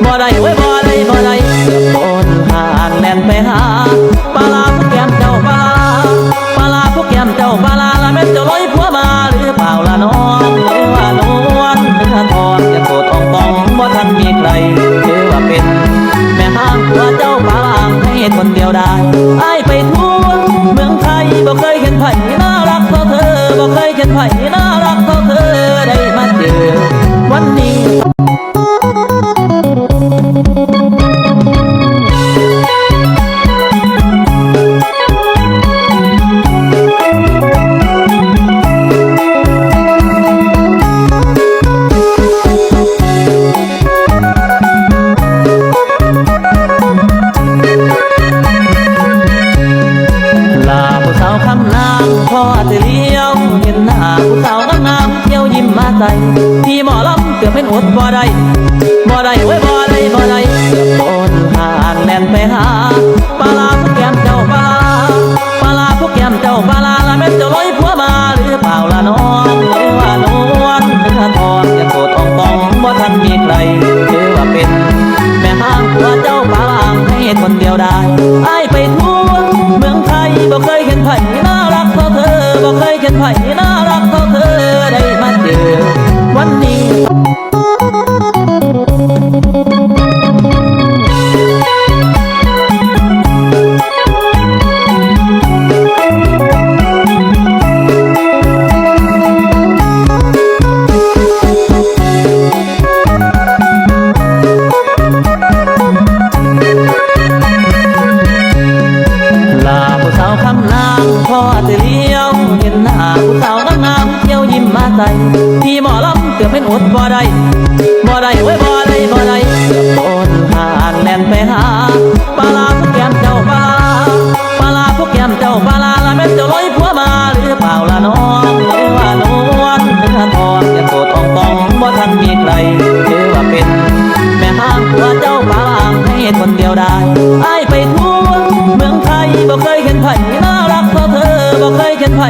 บ่ได้เว้ยบ่ได้บ่ได้โอนผ่านแล่นไปหาปลาผู้แก้มเจ้าปลาผู้แก้มเจ้าปลาละแม่นเจ้าลอยผัวมาหรือเปล่าละน้องหรือว่านวลหรือทอนจะโกรธอ่องตองบ่ทันมีใครคือว่าเป็นแม่ห้างผัวเจ้าปลาให้คนเดียวได้อ้ายไปทั่วเมืองไทยบ่เคยเห็นไผน่ารักเท่าเธอบ่เคยเห็นไผน่ารักเท่าเธอได้มาเจอวันนี้พอจะเลี้ยวเห็นหน้าผู้สาวงามเที่ยวยิ้มมาใส่ที่หมอลำเกือบเป็นอดบ่ได้บ่ได้เว้ยบ่ได้บ่ได้เกือบโดนผ่านแล่นไปหาปลาผู้แก้มเจ้าปลาผู้แก้มเจ้าปลาละแม่นเจ้าลอยผัวมาหรือเปล่าละน้องหรือว่านวลหรือทอนจะโกรธอ่องตองบ่ทันมีใครคือว่าเป็นแม่ห้างผัวเจ้าปลาให้คนเดียวได้อ้ายไปทั่วเมืองไทยบ่เคยเห็นไผน่ารักเท่าเธอบ่เคยเห็นไผน่ารักเท่าเธอได้มาเจอวันนี้พอจะเลี้ยวเห็นหน้าผู้สาวงามเที่ยวยิ้มมาใส่ที่หมอลำเกือบเป็นอดบ่ได้บ่ได้เว้ยบ่ได้บ่ได้เกือบโดนผ่านแล่นไปหาปลาผู้แก้มเจ้าปลาผู้แก้มเจ้าปลาละแม่นเจ้าลอยผัวมาหรือเปล่าละน้องหรือว่านวลหรือทอนจะโกรธอ่องตองบ่ทันมีใครคือว่าเป็นแม่ห้างผัวเจ้าปลาให้คนเดียวได้อ้ายไปทั่วเมืองไทยบ่เคยเห็นไผน่ารักเท่าเธอบ่เคยเห็นไผ